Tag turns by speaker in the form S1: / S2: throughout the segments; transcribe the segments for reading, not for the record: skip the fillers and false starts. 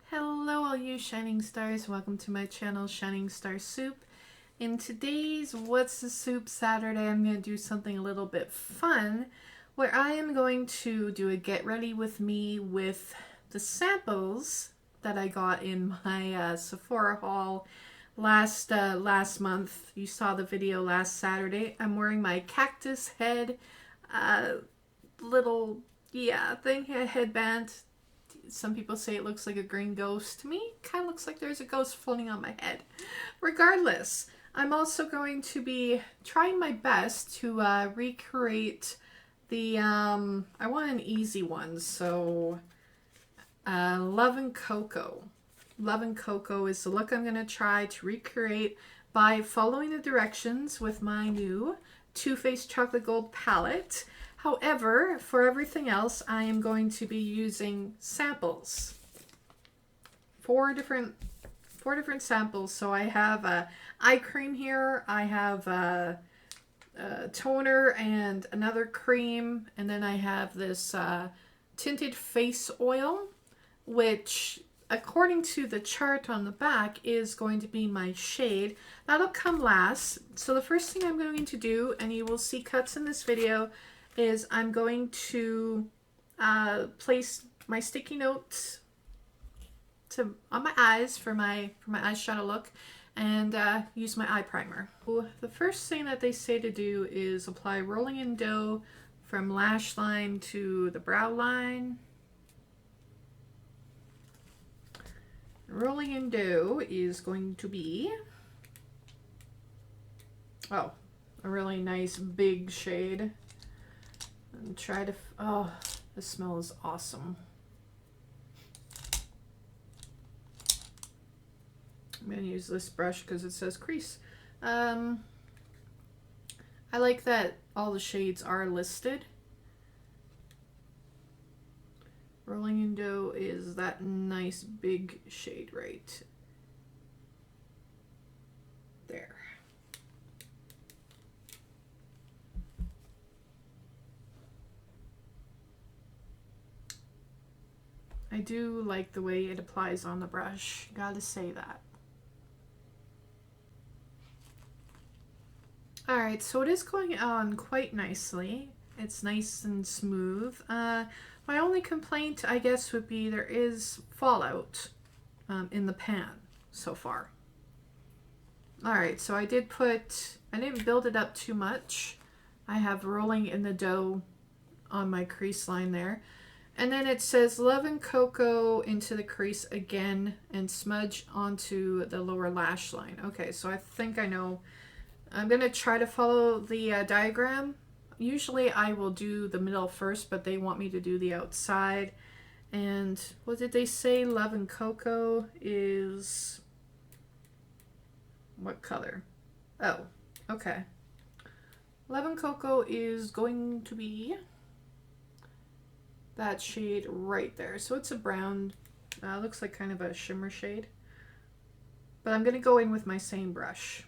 S1: Hello all you shining stars, welcome to my channel Shining Star Soup. In today's What's the Soup Saturday, I'm going to do something a little bit fun where I am going to do a get ready with me with the samples that I got in my Sephora haul last month. You saw the video last Saturday. I'm wearing my cactus head headband. Some people say it looks like a green ghost. To me, it kind of looks like there's a ghost floating on my head. Regardless, I'm also going to be trying my best to recreate the, I want an easy one, so Love and Cocoa. Love and Cocoa is the look I'm going to try to recreate by following the directions with my new Too Faced Chocolate Gold palette. However, for everything else, I am going to be using samples. Four different samples. So I have eye cream here. I have a toner and another cream. And then I have this tinted face oil, which, according to the chart on the back, is going to be my shade. That'll come last. So the first thing I'm going to do, and you will see cuts in this video, is I'm going to place my sticky notes on my eyes for my eyeshadow look, and use my eye primer. So the first thing that they say to do is apply Rolling in Dough from lash line to the brow line. Rolling in Dough is going to be a really nice big shade. And try to, oh, the smell is awesome. I'm going to use this brush because it says crease. I like that all the shades are listed. Rolling in Dough is that nice big shade right there. I do like the way it applies on the brush, gotta say that. Alright, so it is going on quite nicely. It's nice and smooth. My only complaint, I guess, would be there is fallout in the pan so far. Alright, so I didn't build it up too much. I have Rolling in the Dough on my crease line there. And then it says Love and Cocoa into the crease again and smudge onto the lower lash line. Okay, so I think I know. I'm going to try to follow the diagram. Usually I will do the middle first, but they want me to do the outside. And what did they say? Love and Cocoa is what color? Oh, okay. Love and Cocoa is going to be that shade right there. So it's a brown, looks like kind of a shimmer shade. But I'm going to go in with my same brush.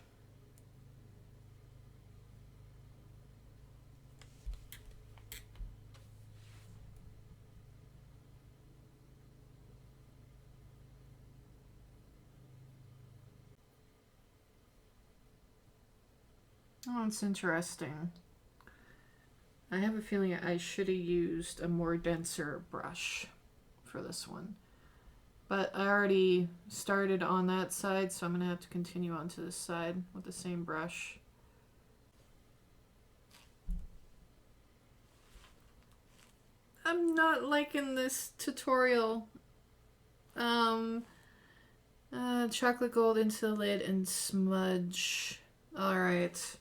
S1: Oh, it's interesting. I have a feeling I should have used a more denser brush for this one. But I already started on that side, so I'm going to have to continue on to this side with the same brush. I'm not liking this tutorial. Chocolate gold into the lid and smudge. Alright.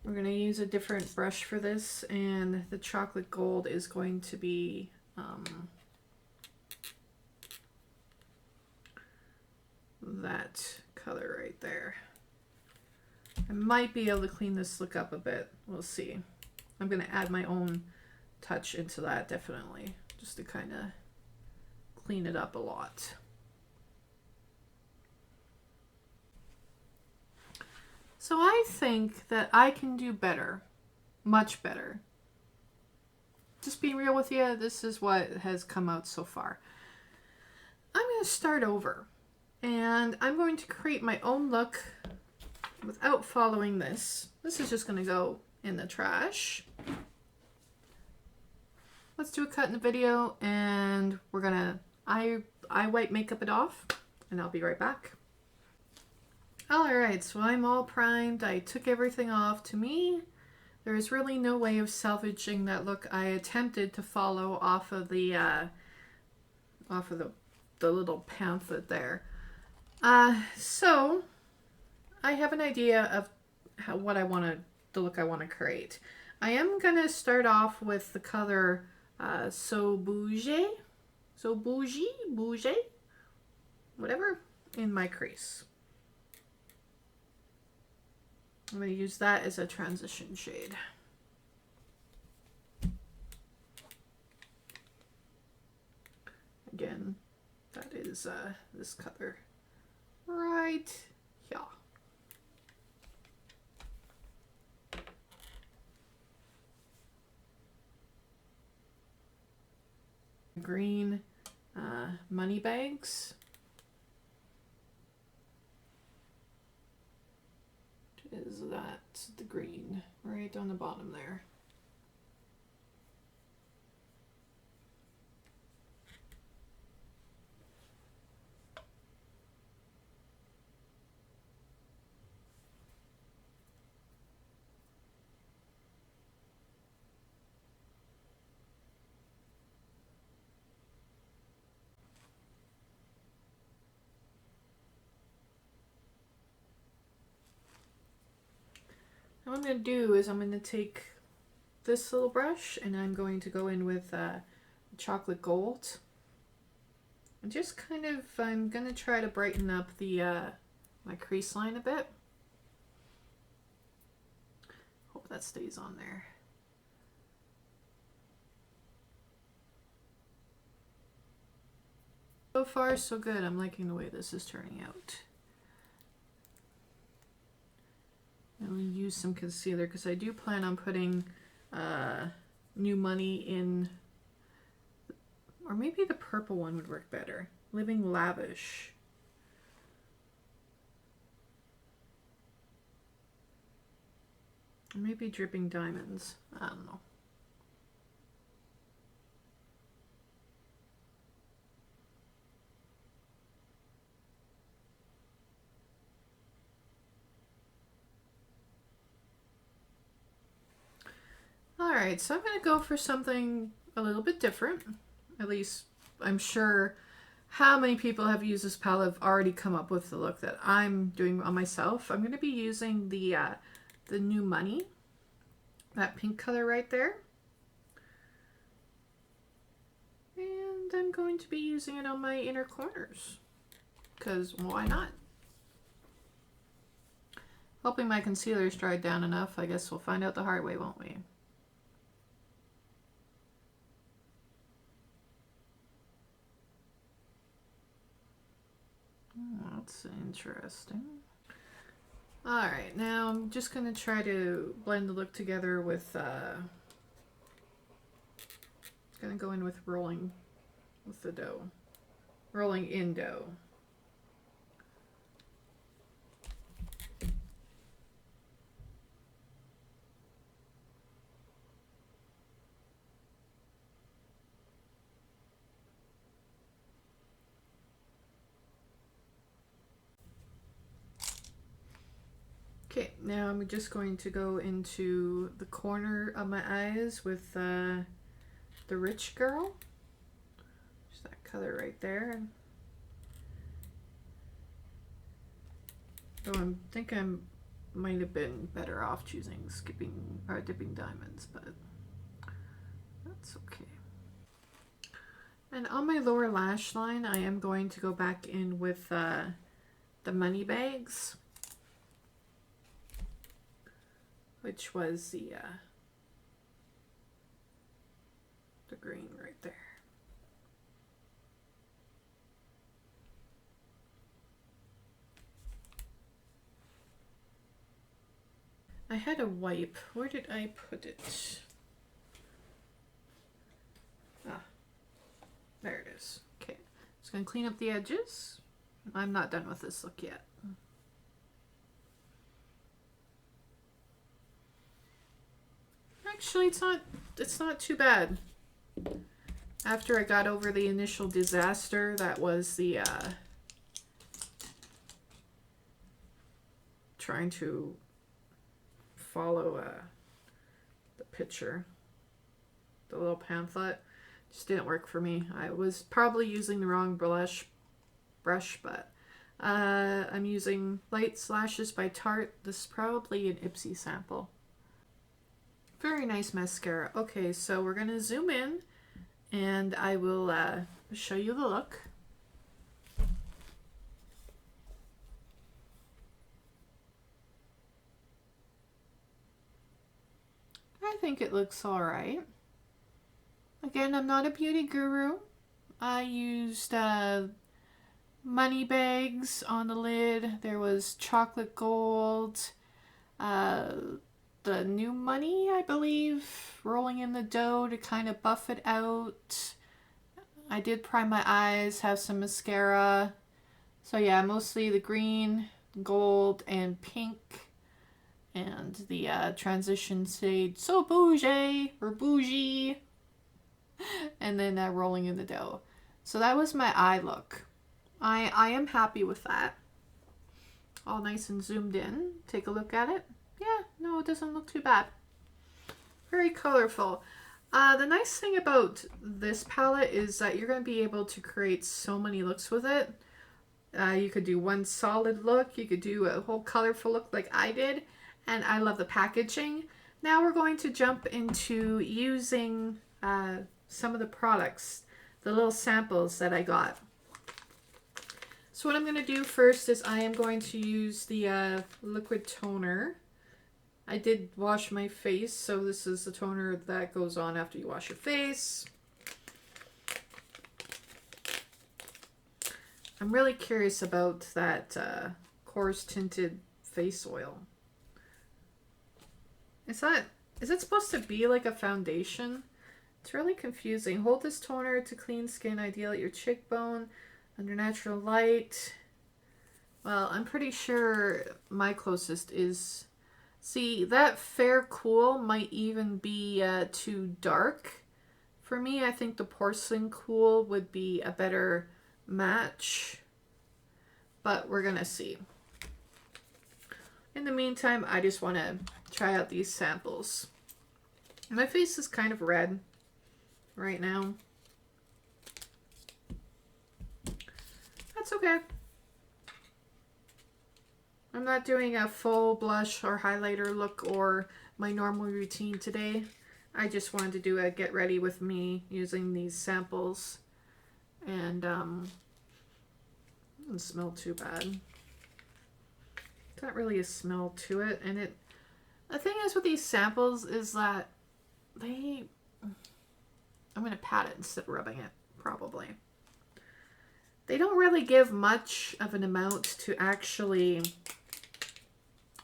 S1: We're going to use a different brush for this, and the chocolate gold is going to be that color right there. I might be able to clean this look up a bit. We'll see. I'm going to add my own touch into that, definitely, just to kind of clean it up a lot. So I think that I can do better, much better. Just being real with you, this is what has come out so far. I'm going to to start over and I'm going to create my own look without following this. This is just going to go in the trash. Let's do a cut in the video and we're going to eye wipe makeup it off and I'll be right back. Alright, so I'm all primed. I took everything off. To me, there is really no way of salvaging that look. I attempted to follow off of the little pamphlet there. So I have an idea of the look I want to create. I am gonna start off with the color Boujee, whatever, in my crease. I'm going to use that as a transition shade. Again, that is this color right here. Green money bags. Is that the green right on the bottom there? What I'm going to do is I'm going to take this little brush and I'm going to go in with chocolate gold. And just kind of, I'm going to try to brighten up the my crease line a bit. Hope that stays on there. So far, so good. I'm liking the way this is turning out. I'll use some concealer because I do plan on putting New Money in, or maybe the purple one would work better. Living Lavish. Or maybe Dripping Diamonds. I don't know. Alright, so I'm going to go for something a little bit different. At least I'm sure how many people have used this palette have already come up with the look that I'm doing on myself. I'm going to be using the New Money, that pink color right there. And I'm going to be using it on my inner corners, because why not? Hoping my concealer's dried down enough. I guess we'll find out the hard way, won't we? That's interesting. Alright, now I'm just going to try to blend the look together with, going to go in with Rolling with the dough. Rolling in dough. Okay, now I'm just going to go into the corner of my eyes with the Rich Girl. Just that color right there. Oh, I think I might have been better off choosing Dipping Diamonds, but that's okay. And on my lower lash line, I am going to go back in with the Money Bags, which was the green right there. I had a wipe. Where did I put it? Ah, there it is. Okay, just gonna clean up the edges. I'm not done with this look yet. Actually, it's not too bad. After I got over the initial disaster, that was the trying to follow the picture, the little pamphlet, just didn't work for me. I was probably using the wrong brush, but I'm using Light Slashes by Tarte. This is probably an Ipsy sample. Very nice mascara. Okay, so we're gonna zoom in and I will show you the look. I think it looks alright. Again, I'm not a beauty guru. I used money bags on the lid. There was chocolate gold. The new money, I believe, Rolling in the Dough to kind of buff it out. I did prime my eyes, have some mascara. So yeah, mostly the green, gold, and pink. And the transition shade So Boujee or Boujee. And then Rolling in the Dough. So that was my eye look. I am happy with that. All nice and zoomed in. Take a look at it. Yeah, no, it doesn't look too bad. Very colorful. The nice thing about this palette is that you're going to be able to create so many looks with it. You could do one solid look. You could do a whole colorful look like I did. And I love the packaging. Now we're going to jump into using some of the products, the little samples that I got. So what I'm going to do first is I am going to use the liquid toner. I did wash my face, so this is the toner that goes on after you wash your face. I'm really curious about that coarse tinted face oil. Is it supposed to be like a foundation? It's really confusing. Hold this toner to clean skin, ideal at your cheekbone, under natural light. Well, I'm pretty sure my closest is... See, that Fair Cool might even be too dark. For me, I think the Porcelain Cool would be a better match. But we're gonna see. In the meantime, I just want to try out these samples. My face is kind of red right now. That's okay. I'm not doing a full blush or highlighter look or my normal routine today. I just wanted to do a get ready with me using these samples. And it doesn't smell too bad. It's not really a smell to it. And the thing is with these samples is that I'm going to pat it instead of rubbing it, probably. They don't really give much of an amount to actually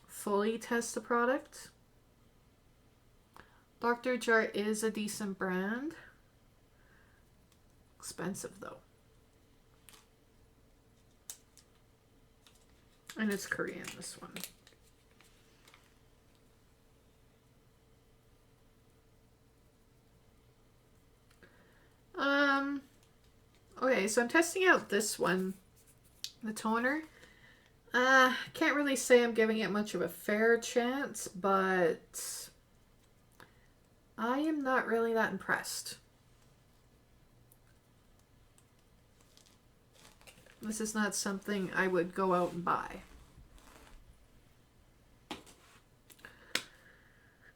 S1: fully test the product. Dr. Jart is a decent brand. Expensive though. And it's Korean, this one. Okay, so I'm testing out this one, the toner. Can't really say I'm giving it much of a fair chance, but I am not really that impressed. This is not something I would go out and buy.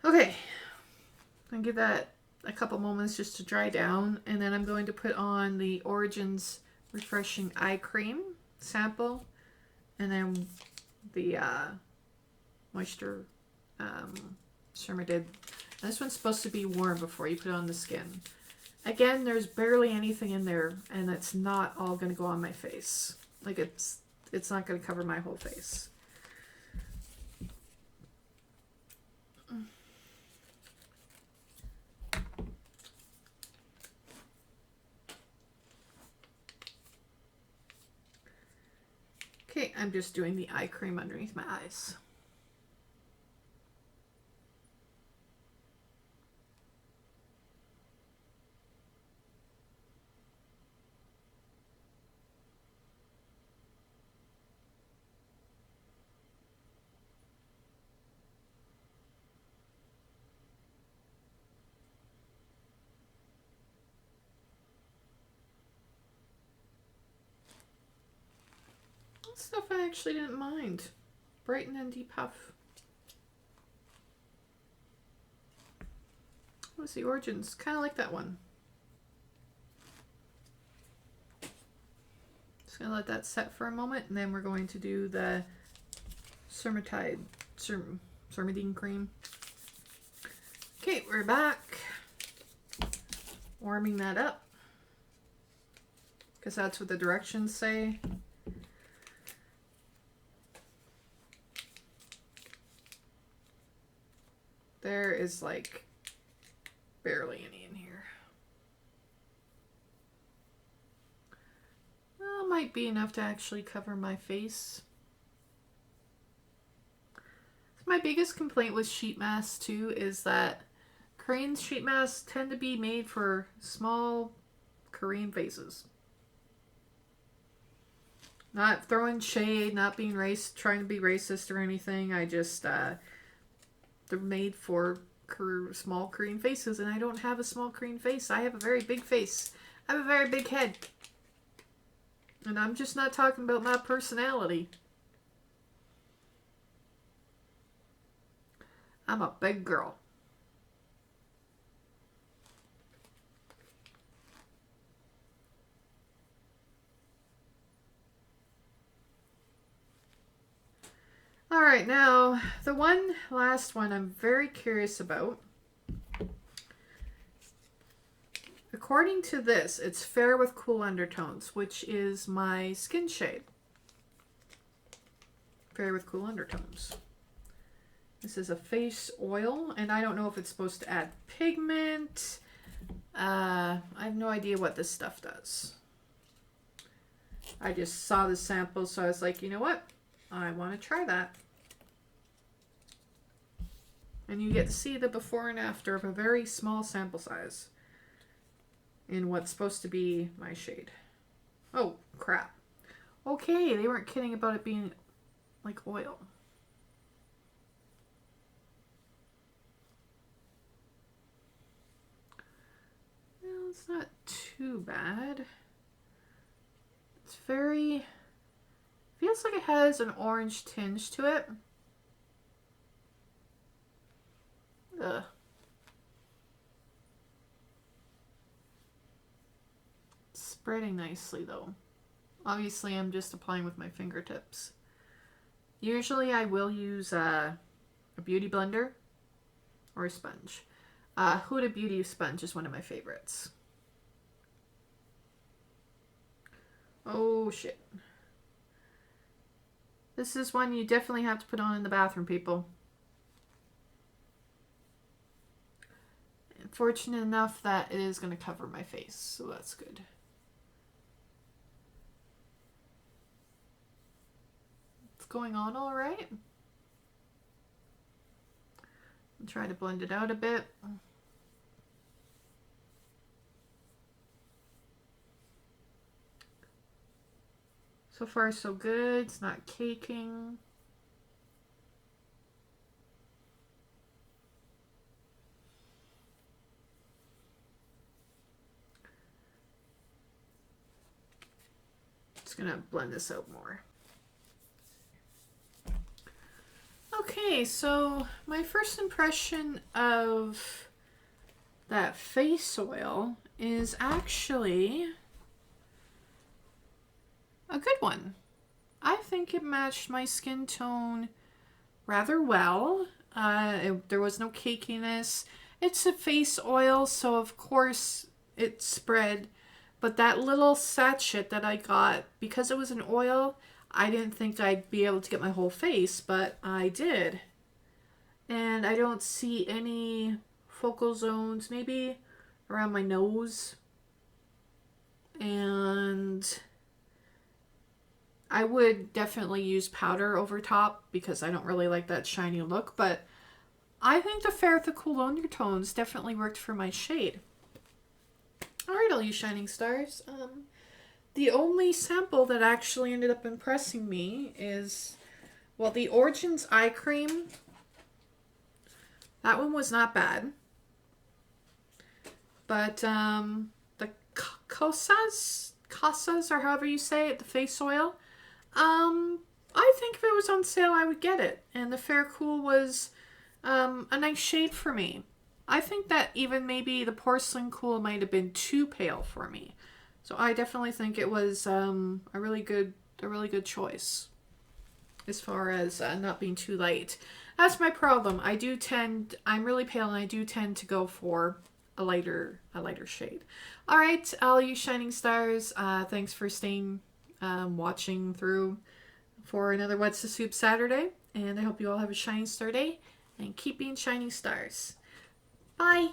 S1: Okay, I'm gonna give that a couple moments just to dry down, and then I'm going to put on the Origins Refreshing Eye Cream sample, and then the Moisture Ceramide. This one's supposed to be warm before you put it on the skin. Again, there's barely anything in there, and it's not all going to go on my face. Like, it's not going to cover my whole face. I'm just doing the eye cream underneath my eyes. Stuff I actually didn't mind. Brighten and depuff. What's the Origins? Kind of like that one. Just gonna let that set for a moment, and then we're going to do the Cermidine cream. Okay, we're back. Warming that up, because that's what the directions say. There is like barely any in here. Well, might be enough to actually cover my face. My biggest complaint with sheet masks too is that Korean sheet masks tend to be made for small Korean faces. Not throwing shade, not being trying to be racist or anything. I just, they're made for small Korean faces, and I don't have a small Korean face. I have a very big face. I have a very big head. And I'm just not talking about my personality. I'm a big girl. Alright, now the last one I'm very curious about. According to this, it's fair with cool undertones, which is my skin shade. Fair with cool undertones. This is a face oil, and I don't know if it's supposed to add pigment. I have no idea what this stuff does. I just saw the sample, so I was like, you know what? I want to try that. And you get to see the before and after of a very small sample size in what's supposed to be my shade. Oh, crap. Okay, they weren't kidding about it being like oil. Well, it's not too bad. It's very... feels like it has an orange tinge to it. Ugh. It's spreading nicely though. Obviously I'm just applying with my fingertips. Usually I will use a beauty blender or a sponge. Huda Beauty sponge is one of my favorites. Oh shit. This is one you definitely have to put on in the bathroom, people. Fortunate enough that it is going to cover my face, so that's good. It's going on all right. I'll try to blend it out a bit. So far so good. It's not caking. Just gonna blend this out more. Okay, so my first impression of that face oil is actually a good one. I think it matched my skin tone rather well. There was no cakiness. It's a face oil, so of course it spread. But that little sachet that I got, because it was an oil, I didn't think I'd be able to get my whole face, but I did. And I don't see any focal zones, maybe around my nose. And I would definitely use powder over top because I don't really like that shiny look, but I think the Fair with the Cool Undertones definitely worked for my shade. Alright, all you shining stars. The only sample that actually ended up impressing me is, well, the Origins Eye Cream. That one was not bad. But the Casas, or however you say it, the face oil, I think if it was on sale, I would get it. And the Fair Cool was a nice shade for me. I think that even maybe the Porcelain Cool might have been too pale for me. So I definitely think it was a really good choice as far as not being too light. That's my problem. I'm really pale and I do tend to go for a lighter shade. All right, all you shining stars, thanks for staying watching through for another What's the Soup Saturday, and I hope you all have a shining star day and keep being shining stars. Bye.